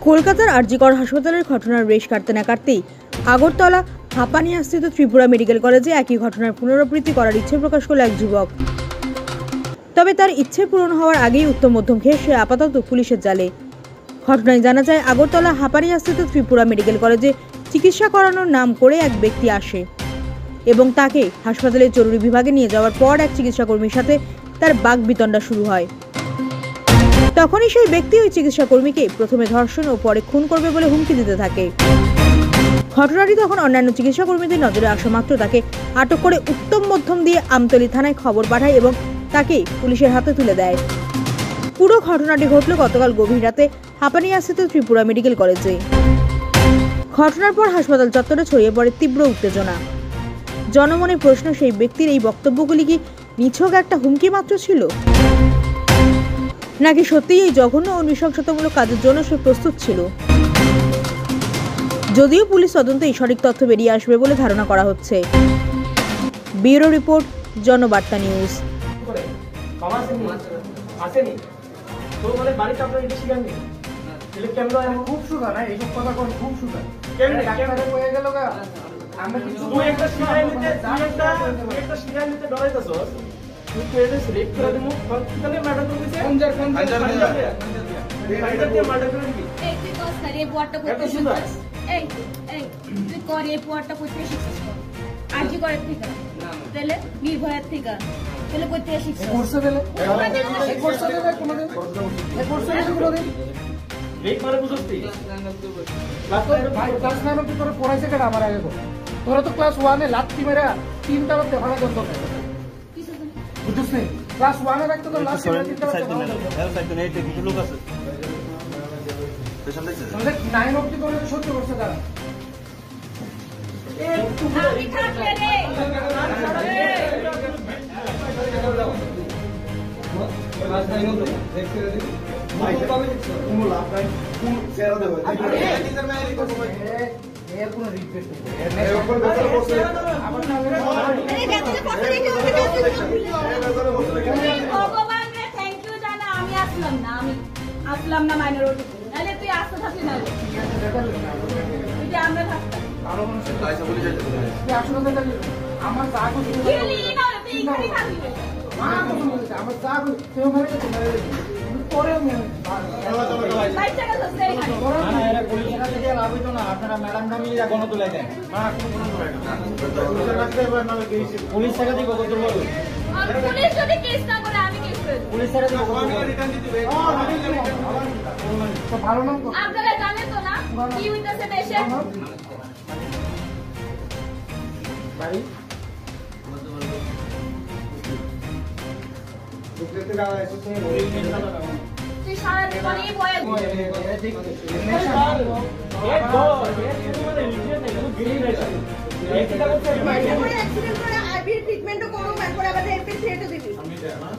কলকাতার আরজিকর হাসপাতালের ঘটনার রেশ কাটতে না কাটতেই আগরতলা হাপানিয়াস্থিত ত্রিপুরা মেডিকেল কলেজে একই ঘটনার পুনরাবৃত্তি করার ইচ্ছে প্রকাশ করল এক যুবক। তবে তার ইচ্ছে পূরণ হওয়ার আগেই উত্তম মধ্যম খেয়ে সে আপাতত পুলিশের জালে। ঘটনায় জানা যায়, আগরতলা হাপানিয়াস্থিত ত্রিপুরা মেডিকেল কলেজে চিকিৎসা করানোর নাম করে এক ব্যক্তি আসে এবং তাকে হাসপাতালের জরুরি বিভাগে নিয়ে যাওয়ার পর এক চিকিৎসাকর্মীর সাথে তার বাকবিতণ্ডা শুরু হয়। তখনই সেই ব্যক্তি ওই চিকিৎসাকর্মীকে প্রথমে ধর্ষণ ও পরে খুন করবে বলে হুমকি দিতে থাকে। ঘটনাটি তখন অন্যান্য চিকিৎসাকর্মীদের নজরে আসা মাত্র তাকে আটক করে উত্তম মধ্যম দিয়ে আমতলী থানায় খবর পাঠায় এবং তাকে পুলিশের হাতে তুলে দেয়। পুরো ঘটনাটি ঘটল গতকাল গভীর রাতে হাপানিয়াস্থিত ত্রিপুরা মেডিকেল কলেজে। ঘটনার পর হাসপাতাল চত্বরে ছড়িয়ে পড়ে তীব্র উত্তেজনা। জনমনে প্রশ্ন, সেই ব্যক্তির এই বক্তব্যগুলি কি নিছক একটা হুমকি মাত্র ছিল, নাকি সত্যিই এই জঘন্য ও নৃশংসতামূলক কাজের জন্য সে প্রস্তুত ছিল? যদিও পুলিশ তদন্তে এই সঠিক তথ্য বেরিয়ে আসবে বলে ধারণা করা হচ্ছে। Bureau report, Janabarta news. তোরা তো ক্লাস 1-এ লাত্তি মেরা 3টা রাতে ভাড়া বন্ধ করে বুঝছিস না? ক্লাস 1-এ রাখতে তো লাত্তি মেরা 3টা রাতে ভাড়া বন্ধ করে। সাইকেল এইতে কিছু লোক আছে পেছন দেখছিস? মানে 9 অবধি তোরা সহ্য করছে তারা। আমি থাকলে রে ক্লাস 9 অবধি দেখতে রে ভাই কবে দেখছো? কুমলা ভাই কোন শেয়ার দেব টিচার মেয়ে রিকো ভাই এর কোন রিকোয়েস্ট নেই এর উপর কথা বলছে আমার নামে আরে দেখতে কথা রেখে ভগবান রে থ্যাঙ্ক ইউ জানা। আমি আসলাম না মাইনর ওটি তাহলে তুই আসতে থাকলি না তুই আমরা থাকতাম আরো মানুষ আইসা বলে যাইতে তুই আসলে তাহলে আমার যা কিছু গেলি না তুই এখানে থাকবি মা কথা বলছে আমার যা তুই মেরে তো মেরে পরে মেরে বাইটা গেল সেই না না এরা পুলিশের কাছে দিয়ে লাভ হইতো না। আপনারা ম্যাডাম নামে যা গণ তুলে দেন না কোনো গণ তুলে না পুলিশের কাছে এবার নামে গেছি পুলিশ থেকে দিব কত বড় পুলিশ যদি কেস না করে আমি কেস করব পুলিশ থেকে দিব আমি রিটার্ন দিতে হবে তো ভালো নাম আপনারা জানেন তো না কি হইতাছে দেশে ভাই দুঃখেতে গাওয়া আছে তুই সারা জীবনই বয়ে ঠিক এক গো মানে লিখে নেই খুব গিরি রয়েছে এইটা করতে পরে অ্যাক্সিডেন্ট করে আইবি ট্রিটমেন্টও করো তারপরে আবার এমপি থ্রেটও দিবি আমি দেব না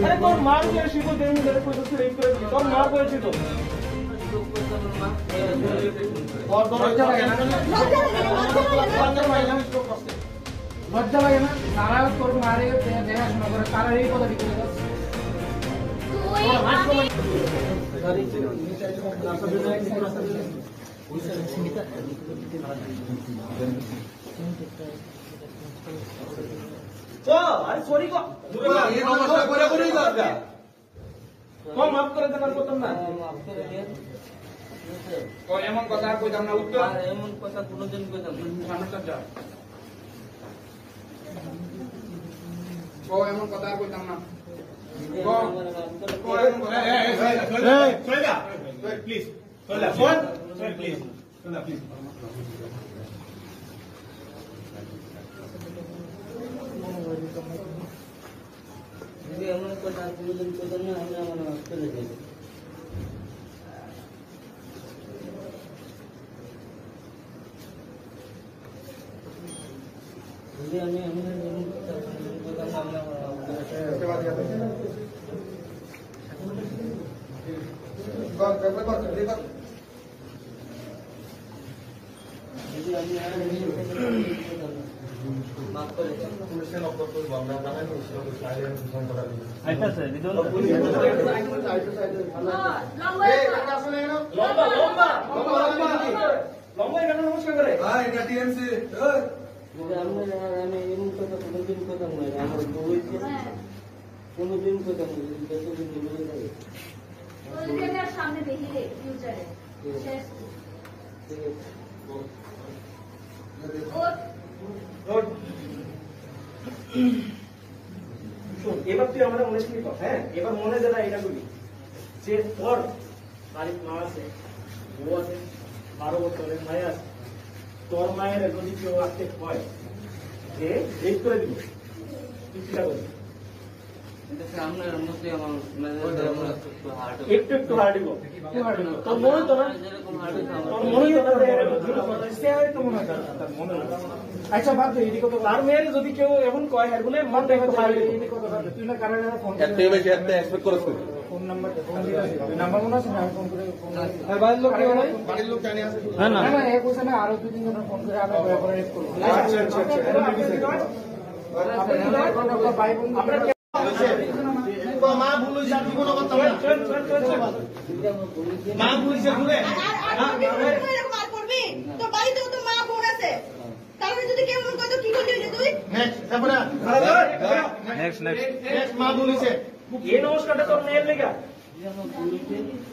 আরে তোর মার কে শিবো দেন ধরে কই তো রেপ করে দিই তোর মার করেছে তো और লজ্জা লাগে না লজ্জা লাগে না তারা তোর মারে দেখাশোনা করে তারা এই কথা দিতে মাফ করে দেবার প্রথম না এমন কথা আর কইতাম না উত্তর এমন কথা কোনোদিন কইতাম না সামনে যা এমন কথা আর কইতাম না প্লিজ প্লিজ যদি এমন কথা আর কোনোদিন কইতাম না আমরা আমার মাফ করে দেব আমি কোনদিন কথা সামনে দেখি ফিউচারে এবার তুই আমরা মনে ছিলি কথা, হ্যাঁ এবার মনে যারা এটা বলি যে তোর বাড়ির মা আছে, বউ আছে, 12 বছরের মায়ের আছে, তোর মায়ের যদি কেউ আসতে হয় যে রেট করে দিব, তুই চিন্তা করবি একটু একটু হার্ডিব তোর মনে তো না, তোর মনে তো মনে হয় মনে না। আচ্ছা বাদ দে, এদিকে তো আর মেয়ের যদি কেউ এখন কয় হ্যাঁ বলে মন দেখে তো হার্ডিব, তুই না কারণে ফোন ফোন নাম্বার ফোন দিতে নাম্বার মনে আছে না, আমি ফোন করে আর বাড়ির লোক কি হয়, বাড়ির লোক জানি আছে না না না এক বছর না আরো 2-3 জন ফোন করে আমরা ব্যাপারে রেট করব। আচ্ছা আচ্ছা আচ্ছা আপনারা ভাই বোন আপনারা মা ভুল হইছে আর জীবন কথা না, মা ভুল হইছে ভুলে মার করবি তো বাড়িতেও তো মা বোন আছে, তাহলে যদি কেউ মন কত কি করলি তুই নেক্সট তারপরে নেক্সট মা ভুল হইছে এই নমস্কারটা তোর মেয়ের লাগা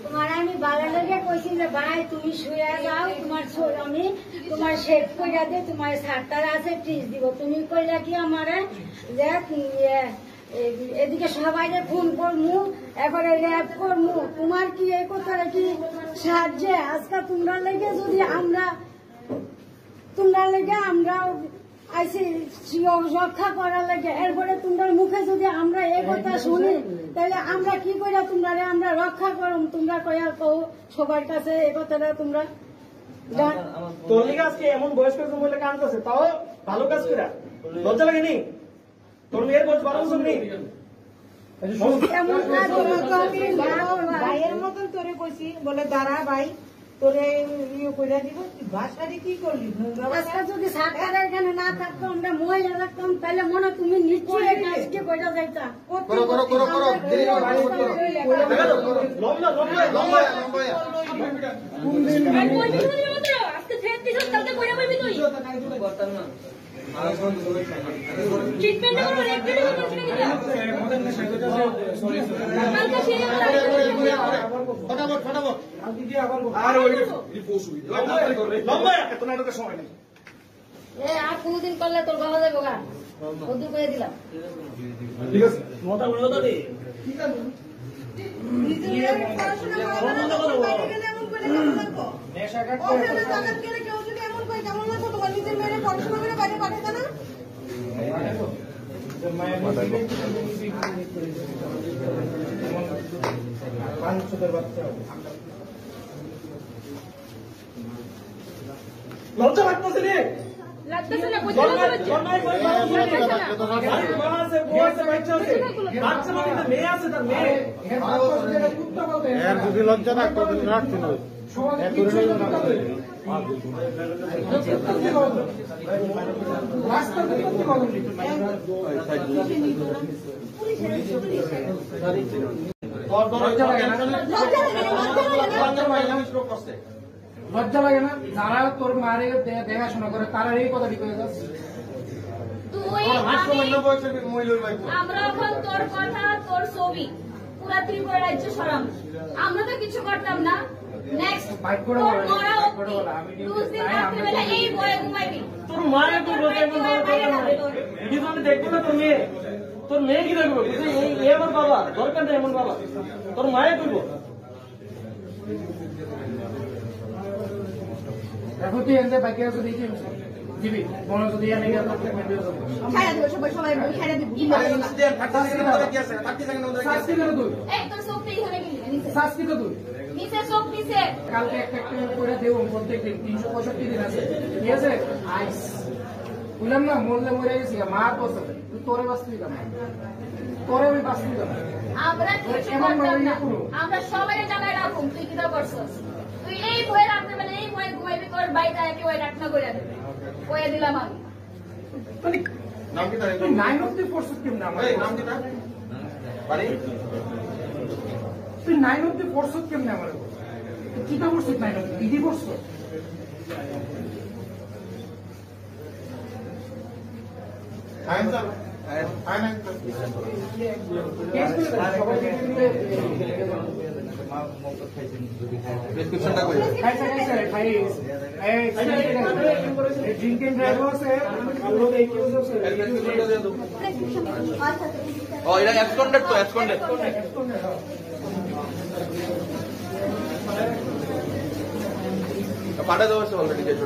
তোমার আমি বালা লেগে কইছি যে ভাই তুমি শুয়ে যাও, তোমার আমি তোমার শেভ কইরা দে, তোমার সারটার আছে টিস দিব, তুমি কইলা কি আমারে যে এদিকে সবাই ফোন করমু এবারে র্যাপ করমু, তোমার কি এই কথাটা কি সাহায্যে আজকে তোমরা লেগে যদি আমরা আইসি রক্ষা করার লাগে, এরপরে তোমার মুখে যদি আমরা এই কথা শুনি তাহলে আমরা কি করে তোমরা আমরা রক্ষা করুম, তোমরা কয়া কও সবার কাছে এই কথাটা তোমরা তোর লিগে আজকে এমন বয়স্ক মহিলা কাঁদতেছে, তাও ভালো কাজ করে লজ্জা লাগেনি? তোর মেয়ের বয়স 12 বছর নেই, ভাইয়ের মতন তোরে কইছি বলে দাঁড়া ভাই তোরে ইয়ে কইরা দিব, ভাষাটি কি করলি আজকে যদি সরকারের এখানে না থাকতো আমরা মহিলা রাখতাম তাহলে মনে তুমি নিশ্চয়ই আজকে কইরা যাইতা আজকে কালকে কইরা বলবি তুই ট্রিটমেন্ট করো রেকর্ড করছিস নাকি কালকে সে ফটাফট আর ওই পশু লম্বা এত নাটকের সময় নেই। আর কোনদিন করলে তোর বাবা যাবো গা ওদূর করে দিলাম ঠিক আছে মোটা বড় দে নেশা কাট করে কেউ যদি এমন করে কেমন লাগতো তোমার নিজের মেয়ের পড়াশোনা করে বাইরে পাঠাতে না লজ্জা লাগতেছে রে, লাগতেছে না কই যদি লজ্জা না রাখছি না লজ্জা লাগে না? যারা তোর মারে দেখাশোনা করে তারা এই কথাটি করে যাচ্ছে, আমরা এখন তোর কথা তোর ছবি পুরা ত্রিপুরা রাজ্য সরাম, আমরা তো কিছু করতাম না। নেক্সট এই বয়ে ঘুমাইবি তোর মায়ের তো আমি দেখবো না, তোর মেয়ে কি দেখবো? এমন বাবা দরকার নেই, এমন বাবা তোর মায়ের করবো। এখন তুই এনতে বাকি আছে দেখি দিবি মনে যদি সবাই সবাই খেলা দিব তোর চোখটা এখানে গেলি শাস্তি তো তুই নিচে চোখ নিচে কালকে একটা করে দেবো প্রত্যেকদিন 365 দিন আছে, ঠিক আছে? আইস বুঝলাম না, মরলে মরে গেছি মা বসে তুই তোরে বাঁচবি কেন, তোরে আমি বাঁচবি কেন? আমরা কিছু করতাম না, আমরা সবাই জানাই রাখুন তুই কিটা করছস, তুই এই ভয়ে রাখতে মানে এই ভয়ে ঘুমাইবি, তোর বাড়িটা একেবারে রাখনা করে দেবে কয়ে দিলাম আমি। মানে নাম কি তার? তুই 9 অব্দি পড়ছিস কেমনে আমার? এই নাম কি তার? বাড়ি? তুই 9 অব্দি পড়ছিস কেমনে আমার? কি তা পড়ছিস 9 অব্দি? ইডি পড়ছিস? আইন স্যার আইন আইন স্যার কেস করে প্রেসক্রিপশনটা কই? খাইছে খাইছে এই ড্রিঙ্কিং ড্রাইভার আছে লোক এই কেউ আছে প্রেসক্রিপশনটা দিয়ে দাও। আচ্ছা ও এটা অ্যাবসকন্ডেড তো অ্যাবসকন্ডেড। পাঠা দেওয়া হচ্ছে অলরেডি গেট।